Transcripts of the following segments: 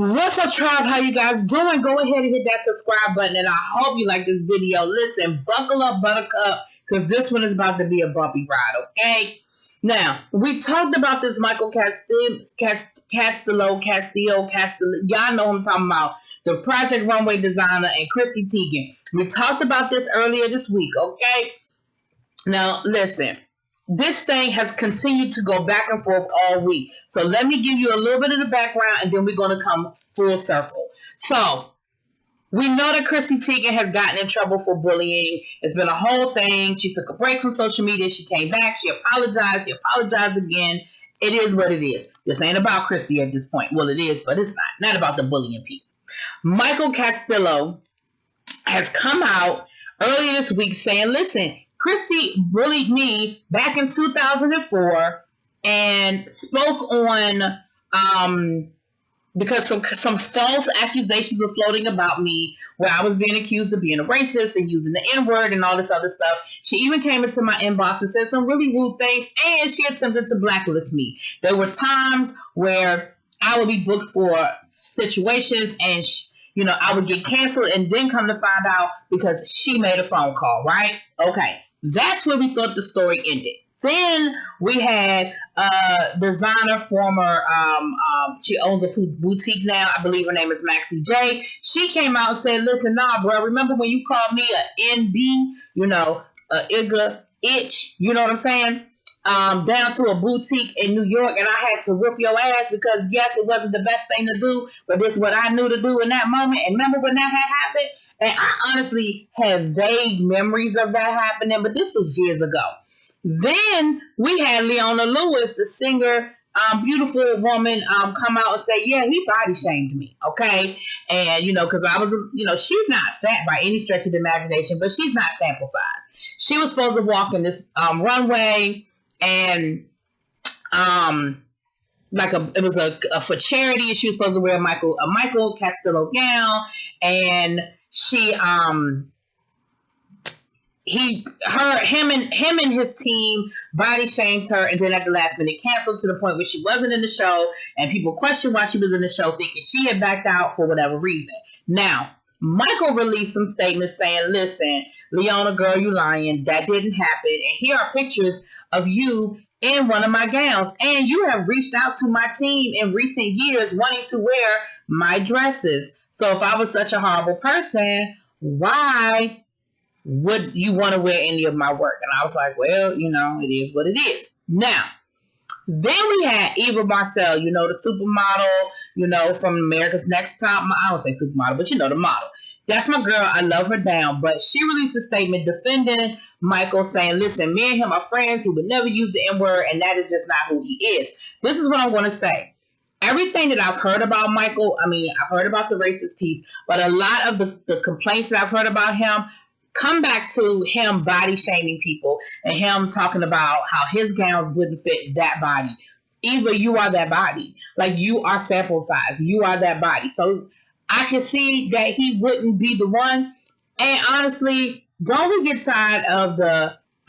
What's up, tribe? How you guys doing? Go ahead and hit that subscribe button, and I hope you like this video. Listen, buckle up, buttercup, because this one is about to be a bumpy ride, okay? Now, we talked about this Michael Costello. Y'all know who I'm talking about. The Project Runway designer and Chrissy Teigen. We talked about this earlier this week, okay? Now, listen. This thing has continued to go back and forth all week. So let me give you a little bit of the background, and then we're going to come full circle. So we know that Chrissy Teigen has gotten in trouble for bullying. It's been a whole thing. She took a break from social media. She came back. She apologized. She apologized again. It is what it is. This ain't about Chrissy at this point. Well, it is, but it's not. Not about the bullying piece. Michael Costello has come out earlier this week saying, listen, Chrissy bullied me back in 2004 and spoke on because some false accusations were floating about me where I was being accused of being a racist and using the N-word and all this other stuff. She even came into my inbox and said some really rude things, and she attempted to blacklist me. There were times where I would be booked for situations and I would get canceled and then come to find out because she made a phone call, right? Okay. That's where we thought the story ended. Then we had designer, former, she owns a boutique now. I believe her name is Maxie J. She came out and said, listen, nah, bro, remember when you called me a NB, a Igga itch, you know what I'm saying? Down to a boutique in New York, and I had to whip your ass because, yes, it wasn't the best thing to do, but this is what I knew to do in that moment. And remember when that had happened? And I honestly have vague memories of that happening, but this was years ago. Then we had Leona Lewis, the singer, beautiful woman, come out and say, yeah, he body shamed me, okay? And, because I was, she's not fat by any stretch of the imagination, but she's not sample size. She was supposed to walk in this runway, and it was for charity, and she was supposed to wear a Michael Costello gown, and she him and his team body shamed her, and then at the last minute canceled to the point where she wasn't in the show, and people questioned why she was in the show, thinking she had backed out for whatever reason. Now, Michael released some statements saying, listen, Leona, girl, you lying. That didn't happen. And here are pictures of you in one of my gowns. And you have reached out to my team in recent years wanting to wear my dresses. So if I was such a horrible person, why would you want to wear any of my work? And I was like, well, it is what it is. Now, then we had Eva Marcel, the supermodel, from America's Next Top. I don't say supermodel, but the model. That's my girl. I love her down. But she released a statement defending Michael, saying, listen, me and him are friends. He would never use the N-word, and that is just not who he is. This is what I'm going to say. Everything that I've heard about Michael, I've heard about the racist piece, but a lot of the complaints that I've heard about him come back to him body shaming people and him talking about how his gowns wouldn't fit that body. Eva, you are that body. Like, you are sample size. You are that body. So I can see that he wouldn't be the one. And honestly, don't we get tired of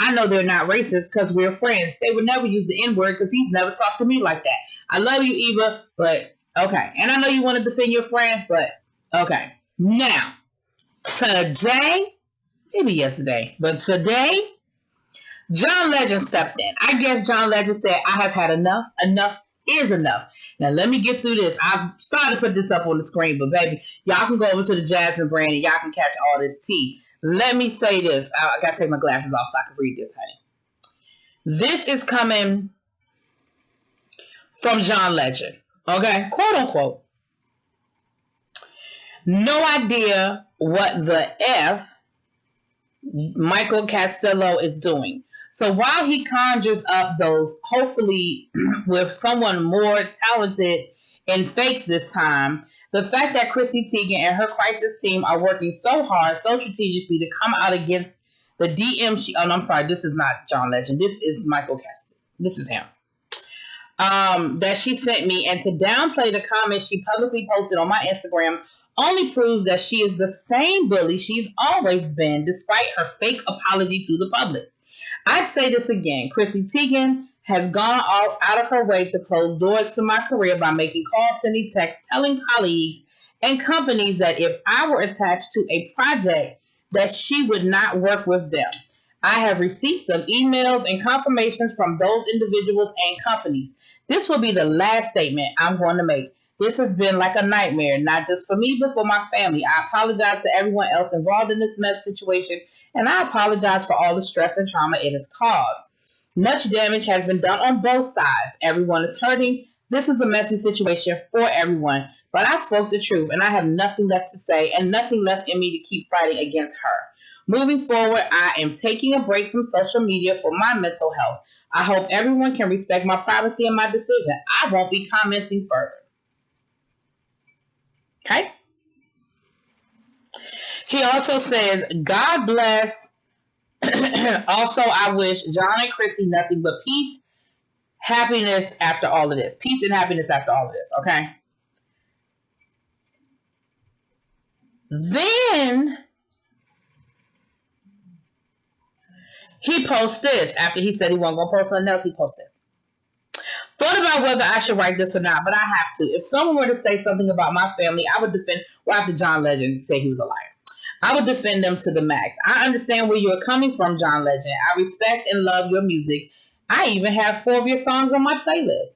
I know they're not racist because we're friends. They would never use the N-word because he's never talked to me like that. I love you, Eva, but okay. And I know you want to defend your friend, but okay. Now, today, maybe yesterday, but today, John Legend stepped in. I guess John Legend said, I have had enough. Enough is enough. Now, let me get through this. I've started to put this up on the screen, but baby, y'all can go over to the Jasmine brand and y'all can catch all this tea. Let me say this. I got to take my glasses off so I can read this, honey. This is coming from John Legend, okay? Quote unquote. No idea what the F Michael Costello is doing. So while he conjures up those, hopefully with someone more talented in fakes this time, the fact that Chrissy Teigen and her crisis team are working so hard, so strategically to come out against the DM, I'm sorry, this is not John Legend. This is Michael Costello. This is him. That she sent me, and to downplay the comments she publicly posted on my Instagram only proves that she is the same bully she's always been, despite her fake apology to the public. I'd say this again. Chrissy Teigen has gone all out of her way to close doors to my career by making calls, sending texts, telling colleagues and companies that if I were attached to a project, that she would not work with them. I have receipts of emails and confirmations from those individuals and companies. This will be the last statement I'm going to make. This has been like a nightmare, not just for me, but for my family. I apologize to everyone else involved in this mess situation, and I apologize for all the stress and trauma it has caused. Much damage has been done on both sides. Everyone is hurting. This is a messy situation for everyone, but I spoke the truth, and I have nothing left to say and nothing left in me to keep fighting against her. Moving forward, I am taking a break from social media for my mental health. I hope everyone can respect my privacy and my decision. I won't be commenting further. Okay? He also says, God bless. Also, I wish John and Chrissy nothing but peace, happiness after all of this. Peace and happiness after all of this, okay? Then he posts this. After he said he wasn't going to post something else, he posts this. Thought about whether I should write this or not, but I have to. If someone were to say something about my family, I would defend, well, after John Legend said he was a liar, I would defend them to the max. I understand where you're coming from, John Legend. I respect and love your music. I even have 4 of your songs on my playlist.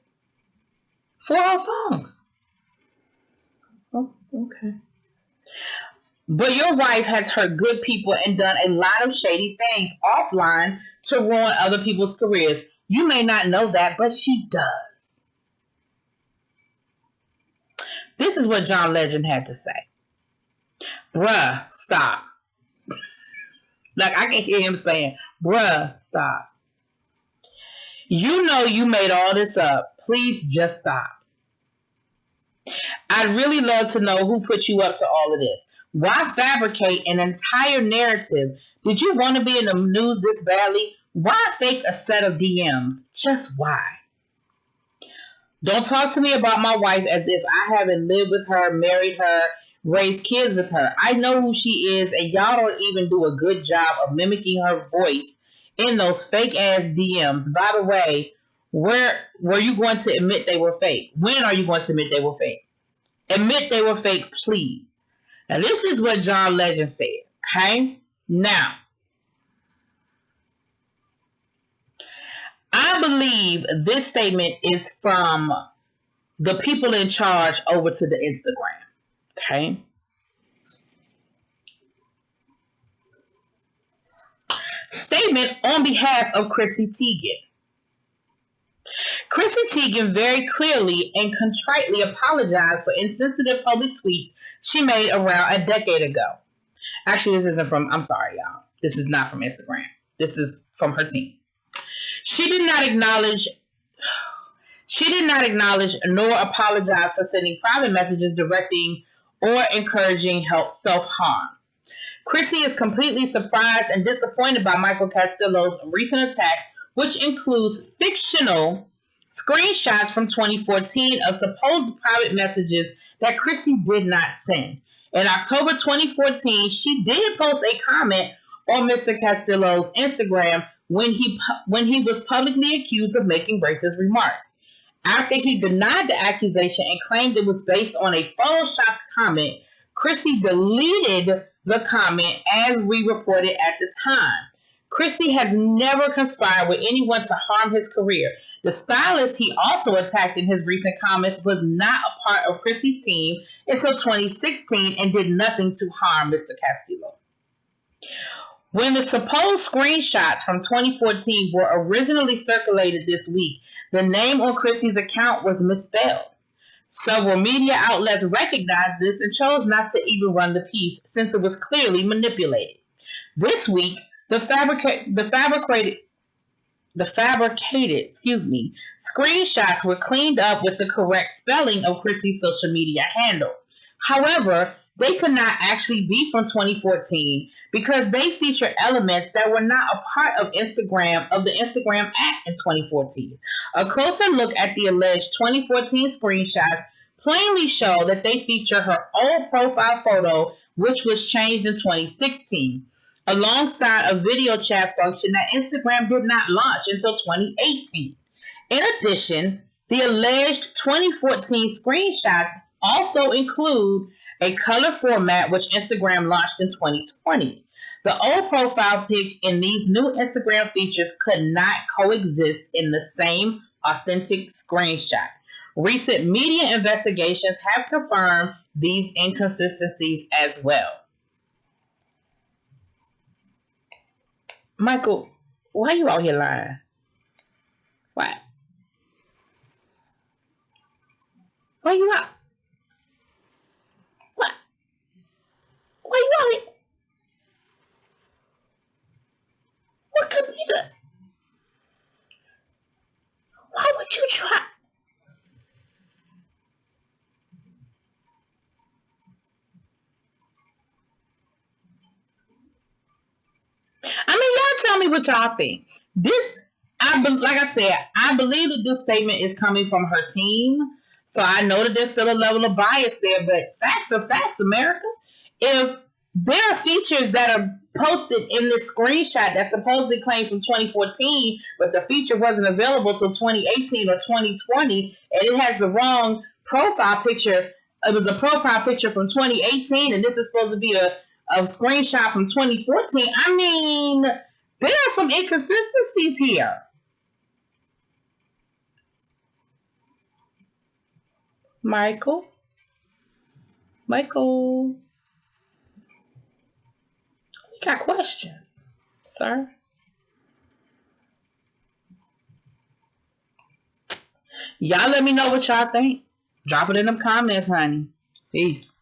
4 whole songs. Oh, okay. But your wife has hurt good people and done a lot of shady things offline to ruin other people's careers. You may not know that, but she does. This is what John Legend had to say. Bruh, stop. Like, I can hear him saying, bruh, stop. You know you made all this up. Please just stop. I'd really love to know who put you up to all of this. Why fabricate an entire narrative? Did you want to be in the news this badly? Why fake a set of DMs? Just why? Don't talk to me about my wife as if I haven't lived with her, married her, raised kids with her. I know who she is, and y'all don't even do a good job of mimicking her voice in those fake-ass DMs. By the way, where were you going to admit they were fake? When are you going to admit they were fake? Admit they were fake, please. Now, this is what John Legend said, okay? Now, I believe this statement is from the people in charge over to the Instagram, okay? Statement on behalf of Chrissy Teigen. Chrissy Teigen very clearly and contritely apologized for insensitive public tweets she made around a decade ago. Actually, this isn't from, I'm sorry, y'all. This is not from Instagram. This is from her team. She did not acknowledge nor apologize for sending private messages directing or encouraging self-harm. Chrissy is completely surprised and disappointed by Michael Costello's recent attack, which includes fictional screenshots from 2014 of supposed private messages that Chrissy did not send. In October 2014, she did post a comment on Mr. Costello's Instagram when he was publicly accused of making racist remarks. After he denied the accusation and claimed it was based on a photoshopped comment, Chrissy deleted the comment as we reported at the time. Chrissy has never conspired with anyone to harm his career. The stylist he also attacked in his recent comments was not a part of Chrissy's team until 2016 and did nothing to harm Mr. Costello. When the supposed screenshots from 2014 were originally circulated this week, the name on Chrissy's account was misspelled. Several media outlets recognized this and chose not to even run the piece since it was clearly manipulated. This week, the fabricated screenshots were cleaned up with the correct spelling of Chrissy's social media handle. However, they could not actually be from 2014 because they feature elements that were not a part of the Instagram Act in 2014. A closer look at the alleged 2014 screenshots plainly show that they feature her old profile photo, which was changed in 2016, alongside a video chat function that Instagram did not launch until 2018. In addition, the alleged 2014 screenshots also include a color format which Instagram launched in 2020. The old profile pic and these new Instagram features could not coexist in the same authentic screenshot. Recent media investigations have confirmed these inconsistencies as well. Michael, why are you out here lying? Why? Why you out? What? Why you out here? What could be the? Why would you try? I mean, y'all tell me what y'all think. Like I said, I believe that this statement is coming from her team. So I know that there's still a level of bias there, but facts are facts, America. If there are features that are posted in this screenshot that supposedly claimed from 2014, but the feature wasn't available till 2018 or 2020, and it has the wrong profile picture. It was a profile picture from 2018, and this is supposed to be a screenshot from 2014. I mean, there are some inconsistencies here. Michael? We got questions, sir. Y'all let me know what y'all think. Drop it in them comments, honey. Peace.